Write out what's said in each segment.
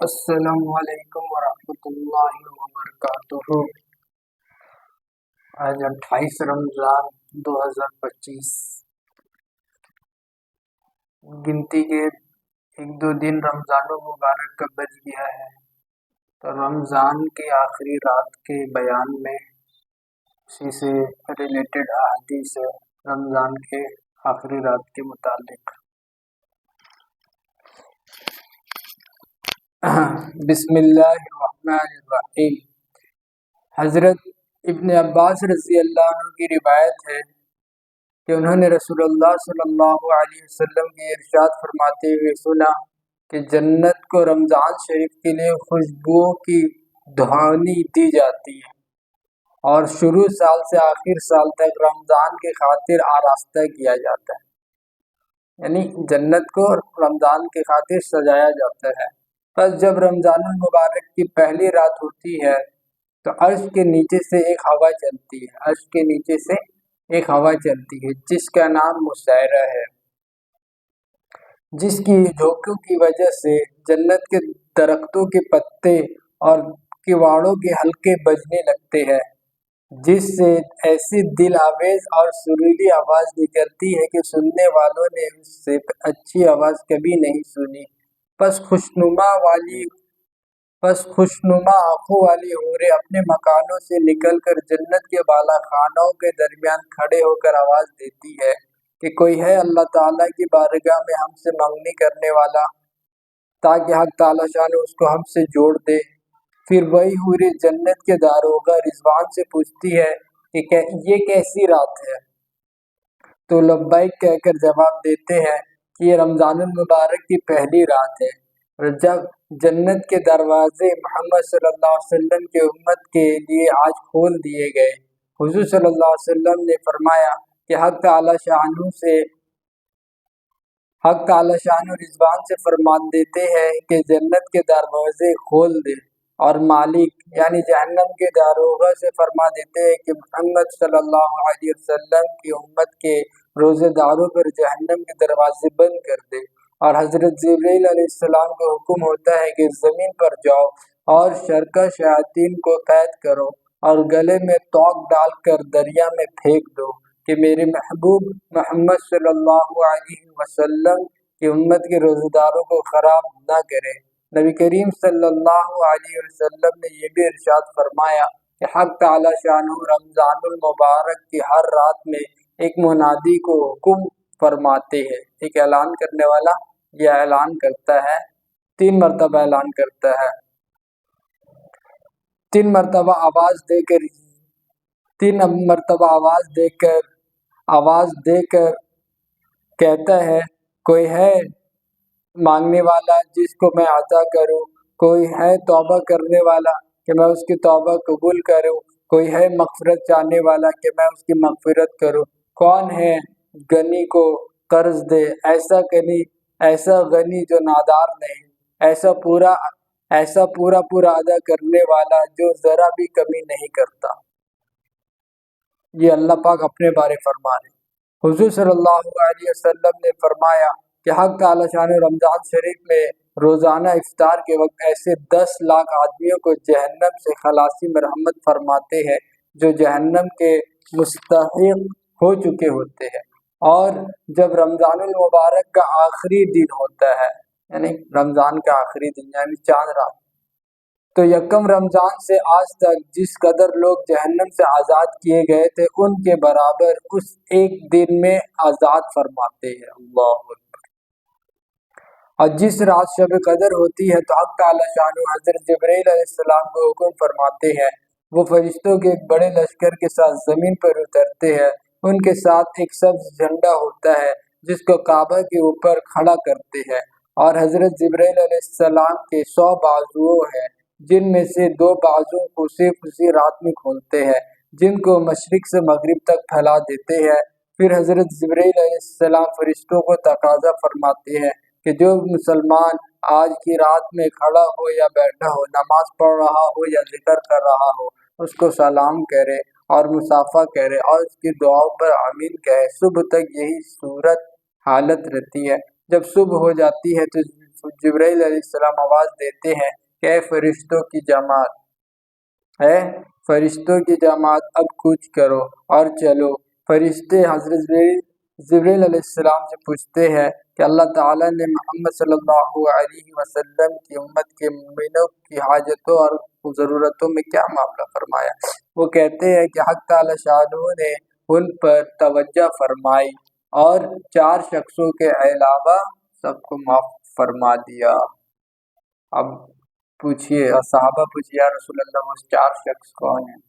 السلام علیکم ورحمۃ اللہ وبرکاتہ۔ آج 28 رمضان 2025، گنتی کے ایک دو دن رمضان المبارک کا بچ گیا ہے، تو رمضان کے آخری رات کے بیان میں اسی سے ریلیٹڈ احادیث ہے رمضان کے آخری رات کے متعلق۔ بسم اللہ الرحمن الرحیم۔ حضرت ابن عباس رضی اللہ عنہ کی روایت ہے کہ انہوں نے رسول اللہ صلی اللہ علیہ وسلم کے ارشاد فرماتے ہوئے سنا کہ جنت کو رمضان شریف کے لیے خوشبوؤں کی دھوانی دی جاتی ہے، اور شروع سال سے آخر سال تک رمضان کی خاطر آراستہ کیا جاتا ہے، یعنی جنت کو رمضان کی خاطر سجایا جاتا ہے۔ پس جب رمضان المبارک کی پہلی رات ہوتی ہے تو عرش کے نیچے سے ایک ہوا چلتی ہے، عرش کے نیچے سے ایک ہوا چلتی ہے جس کا نام مسیرہ ہے، جس کی جھونکوں کی وجہ سے جنت کے درختوں کے پتے اور کواڑوں کے حلقے بجنے لگتے ہیں، جس سے ایسی دل آویز اور سریلی آواز نکلتی ہے کہ سننے والوں نے اس سے اچھی آواز کبھی نہیں سنی۔ پس خوشنما آنکھوں والی حوریں اپنے مکانوں سے نکل کر جنت کے بالا خانوں کے درمیان کھڑے ہو کر آواز دیتی ہے کہ کوئی ہے اللہ تعالیٰ کی بارگاہ میں ہم سے منگنی کرنے والا، تاکہ حق تعالیٰ شان اس کو ہم سے جوڑ دے۔ پھر وہی حوریں جنت کے داروغہ رضوان سے پوچھتی ہے کہ یہ کیسی رات ہے؟ تو لبیک کہہ کر جواب دیتے ہیں کہ یہ رمضان المبارک کی پہلی رات ہے، اور جب جنت کے دروازے محمد صلی اللہ علیہ وسلم کے امت کے لیے آج کھول دیے گئے، حضور صلی اللہ علیہ وسلم نے فرمایا کہ حق تعالی شان رضوان سے فرمان دیتے ہیں کہ جنت کے دروازے کھول دے، اور مالک یعنی جہنم کے داروغہ سے فرما دیتے ہیں کہ محمد صلی اللہ علیہ وسلم کی امت کے روزے داروں پر جہنم کے دروازے بند کر دے، اور حضرت جبرائیل علیہ السلام کو حکم ہوتا ہے کہ زمین پر جاؤ اور شرکا شیاطین کو قید کرو اور گلے میں توق ڈال کر دریا میں پھینک دو کہ میرے محبوب محمد صلی اللہ علیہ وسلم کی امت کے روزے داروں کو خراب نہ کرے۔ نبی کریم صلی اللہ علیہ وسلم نے یہ بھی ارشاد فرمایا کہ حق تعالی شانہ رمضان المبارک کی ہر رات میں ایک منادی کو حکم فرماتے ہیں، ایک اعلان کرنے والا یہ اعلان کرتا ہے، 3 مرتبہ اعلان کرتا ہے، 3 مرتبہ آواز دے کر کہتا ہے کوئی ہے مانگنے والا جس کو میں عطا کروں، کوئی ہے توبہ کرنے والا کہ میں اس کی توبہ قبول کروں، کوئی ہے مغفرت چاہنے والا کہ میں اس کی مغفرت کروں، کون ہے غنی کو قرض دے، ایسا غنی جو نادار نہیں، ایسا پورا ادا کرنے والا جو ذرا بھی کمی نہیں کرتا۔ یہ اللہ پاک اپنے بارے فرما رہے۔ حضور صلی اللہ علیہ وسلم نے فرمایا کہ حق تعالی شان رمضان شریف میں روزانہ افطار کے وقت ایسے 10 لاکھ آدمیوں کو جہنم سے خلاصی مرحمت فرماتے ہیں جو جہنم کے مستحق ہو چکے ہوتے ہیں، اور جب رمضان المبارک کا آخری دن ہوتا ہے، یعنی رمضان کا آخری دن یعنی چاند رات، تو یکم رمضان سے آج تک جس قدر لوگ جہنم سے آزاد کیے گئے تھے ان کے برابر اس ایک دن میں آزاد فرماتے ہیں۔ اللہ اکبر۔ اور جس رات شب قدر ہوتی ہے تو حق تعالی شانہ حضرت جبرائیل علیہ السلام کو حکم فرماتے ہیں، وہ فرشتوں کے ایک بڑے لشکر کے ساتھ زمین پر اترتے ہیں، ان کے ساتھ ایک سبز جھنڈا ہوتا ہے جس کو کعبہ کے اوپر کھڑا کرتے ہیں، اور حضرت جبرائیل علیہ السلام کے 100 بازو ہیں جن میں سے 2 بازو خوشی رات میں کھولتے ہیں جن کو مشرق سے مغرب تک پھیلا دیتے ہیں۔ پھر حضرت جبرائیل علیہ السلام فرشتوں کو تقاضا فرماتے ہیں کہ جو مسلمان آج کی رات میں کھڑا ہو یا بیٹھا ہو، نماز پڑھ رہا ہو یا ذکر کر رہا ہو، اس کو سلام کرے اور مصافحہ کرے اور اس کی دعاؤں پر آمین کہے۔ صبح تک یہی صورت حالت رہتی ہے۔ جب صبح ہو جاتی ہے تو جبرائیل علیہ السلام آواز دیتے ہیں کہ اے فرشتوں کی جماعت، اے فرشتوں کی جماعت، اب کوچ کرو اور چلو۔ فرشتے حضرت جبرائیل علیہ السلام سے پوچھتے ہیں کہ اللہ تعالیٰ نے محمد صلی اللہ علیہ وسلم کی امت کے مومنوں کی حاجتوں اور ضرورتوں میں کیا معاملہ فرمایا؟ وہ کہتے ہیں کہ حق تعالی شانہ نے ان پر توجہ فرمائی اور 4 شخصوں کے علاوہ سب کو معاف فرما دیا۔ اب پوچھئے، صحابہ پوچھئے یا رسول اللہ وہ 4 شخص کون ہیں؟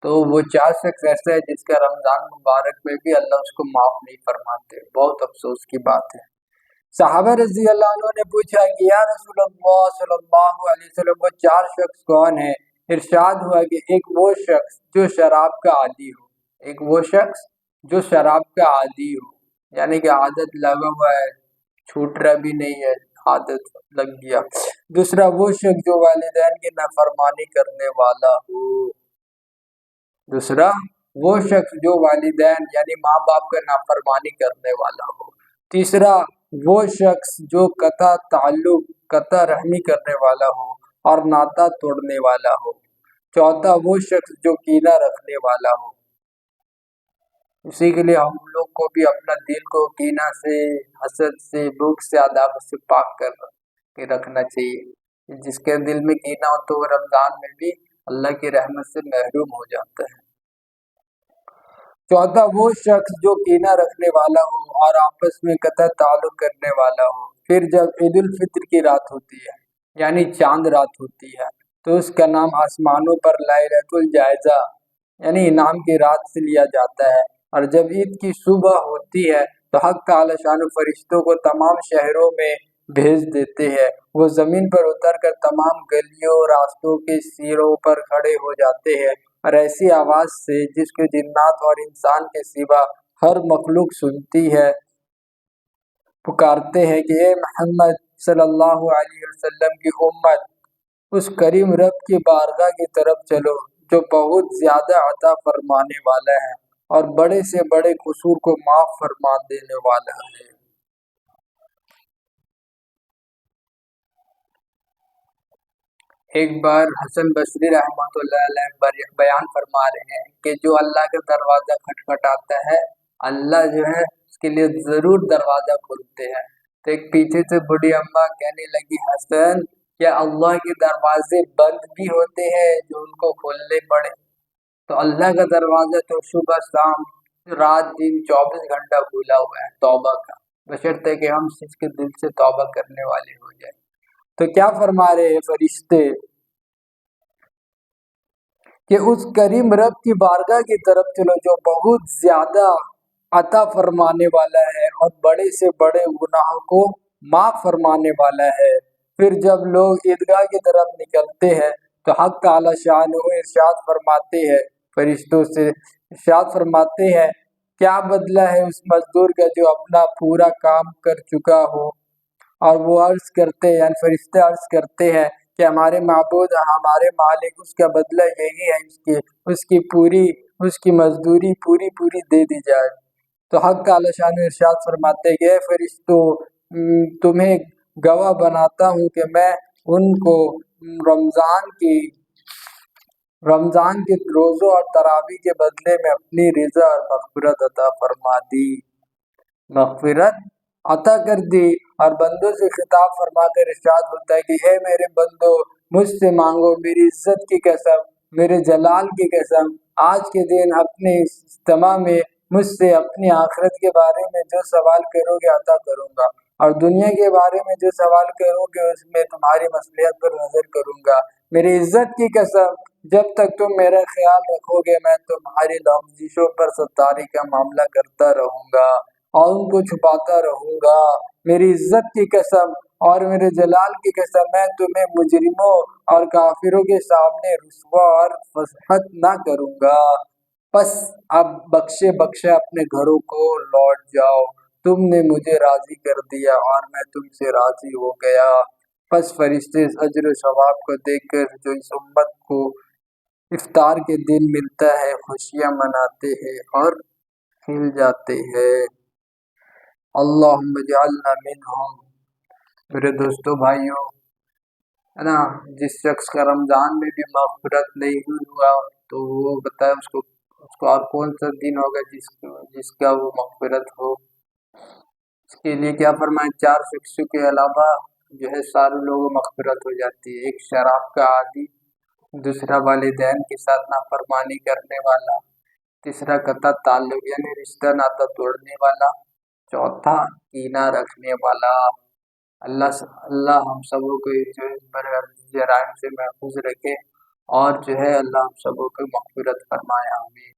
تو وہ 4 شخص ایسا ہے جس کا رمضان مبارک میں بھی اللہ اس کو معاف نہیں فرماتے۔ بہت افسوس کی بات ہے۔ صحابہ رضی اللہ عنہ نے پوچھا کہ یا رسول اللہ صلی اللہ علیہ وسلم وہ 4 شخص کون ہیں؟ ارشاد ہوا کہ ایک وہ شخص جو شراب کا عادی ہو، ایک وہ شخص جو شراب کا عادی ہو، یعنی کہ عادت لگا ہوا ہے، چھوٹ رہا بھی نہیں ہے، عادت لگ گیا۔ دوسرا وہ شخص جو والدین کی نافرمانی کرنے والا ہو، دوسرا وہ شخص جو والدین یعنی ماں باپ کا نافرمانی کرنے والا ہو۔ تیسرا وہ شخص جو قطع تعلق، قطع رحمی کرنے والا ہو اور ناطہ توڑنے والا ہو۔ چوتھا وہ شخص جو کینہ رکھنے والا ہو۔ اسی کے لیے ہم لوگ کو بھی اپنا دل کو کینہ سے، حسد سے، بغض سے، عداوت سے پاک کر کے رکھنا چاہیے۔ جس کے دل میں کینہ ہو تو وہ رمضان میں بھی اللہ کی رحمت سے محروم ہو جاتا ہے۔ چوتھا وہ شخص جو کینہ رکھنے والا ہو اور آپس میں قطع تعلق کرنے والا ہو۔ پھر جب عید الفطر کی رات ہوتی ہے یعنی چاند رات ہوتی ہے تو اس کا نام آسمانوں پر لائلۃ الجائزہ یعنی انعام کی رات سے لیا جاتا ہے۔ اور جب عید کی صبح ہوتی ہے تو حق تعالی شانہ فرشتوں کو تمام شہروں میں بھیج دیتے ہیں۔ وہ زمین پر اتر کر تمام گلیوں راستوں کے سروں پر کھڑے ہو جاتے ہیں اور ایسی آواز سے جس کو جنات اور انسان کے سوا ہر مخلوق سنتی ہے پکارتے ہیں کہ اے محمد صلی اللہ علیہ وسلم کی امت، اس کریم رب کی بارگاہ کی طرف چلو جو بہت زیادہ عطا فرمانے والا ہے اور بڑے سے بڑے قصور کو معاف فرما دینے والا ہے۔ ایک بار حسن بصری رحمۃ اللہ علیہ بیان فرما رہے ہیں کہ جو اللہ کا دروازہ کھٹکھٹاتا ہے اللہ جو ہے اس کے لیے ضرور دروازہ کھولتے ہیں۔ تو ایک پیچھے سے بوڑھی اماں کہنے لگی حسن کیا اللہ کے دروازے بند بھی ہوتے ہیں جو ان کو کھولنے پڑے؟ تو اللہ کا دروازہ تو صبح شام رات دن 24 گھنٹہ کھلا ہوا ہے توبہ کا، بشرطے کہ ہم اس کے دل سے توبہ کرنے والے ہو جائیں۔ تو کیا فرما رہے ہیں فرشتے کہ اس کریم رب کی بارگاہ کی طرف چلو جو بہت زیادہ عطا فرمانے والا ہے اور بڑے سے بڑے گناہوں کو معاف فرمانے والا ہے۔ پھر جب لوگ عیدگاہ کی طرف نکلتے ہیں تو حق تعالی شانہ ارشاد فرماتے ہیں، فرشتوں سے ارشاد فرماتے ہیں کیا بدلہ ہے اس مزدور کا جو اپنا پورا کام کر چکا ہو؟ اور وہ عرض کرتے ہیں یعنی فرشتے عرض کرتے ہیں کہ ہمارے معبود، ہمارے مالک، اس کا بدلہ یہی ہے اس کی مزدوری پوری دے دی جائے۔ تو حق تعالی شان ارشاد فرماتے ہیں کہ اے فرشتوں تمہیں گواہ بناتا ہوں کہ میں ان کو رمضان کے روزوں اور تراویح کے بدلے میں اپنی رضا اور مغفرت عطا فرما دی، مغفرت عطا کر دی۔ اور بندوں سے خطاب فرما کر ارشاد ہوتا ہے کہ اے میرے بندو مجھ سے مانگو، میری عزت کی قسم، میرے جلال کی قسم، آج کے دن اپنے اجتماع میں مجھ سے اپنی آخرت کے بارے میں جو سوال کرو گے عطا کروں گا، اور دنیا کے بارے میں جو سوال کرو گے اس میں تمہاری مصلحت پر نظر کروں گا۔ میری عزت کی قسم جب تک تم میرا خیال رکھو گے میں تمہاری لغزشوں پر ستاری کا معاملہ کرتا رہوں گا اور ان کو چھپاتا رہوں گا۔ میری عزت کی قسم اور میرے جلال کی قسم میں تمہیں مجرموں اور کافروں کے سامنے رسوا اور فضحت نہ کروں گا۔ پس اب بخشے اپنے گھروں کو لوٹ جاؤ، تم نے مجھے راضی کر دیا اور میں تم سے راضی ہو گیا۔ پس فرشتے اجر و ثواب کو دیکھ کر جو اس امت کو افطار کے دن ملتا ہے خوشیاں مناتے ہیں اور کھل جاتے ہیں۔ اللہم اجعلنا منہم۔ میرے دوستوں بھائیوں، ہے نا، جس شخص کا رمضان میں بھی مغفرت نہیں ہوا تو وہ بتائے اس کو اور کون سا دن ہوگا جس کا وہ مغفرت ہو۔ اس کے لیے کیا فرمائے، 4 شخصوں کے علاوہ جو ہے سارے لوگوں مغفرت ہو جاتی ہے۔ ایک شراب کا عادی، دوسرا والدین کے ساتھ نافرمانی کرنے والا، تیسرا قطع تعلق یعنی رشتہ ناتا توڑنے والا، چوتھا کینہ رکھنے والا۔ اللہ ہم سبوں کو جو ہے جرائم سے محفوظ رکھے اور جو ہے اللہ ہم سبوں کو مغفرت فرمائے، آمین۔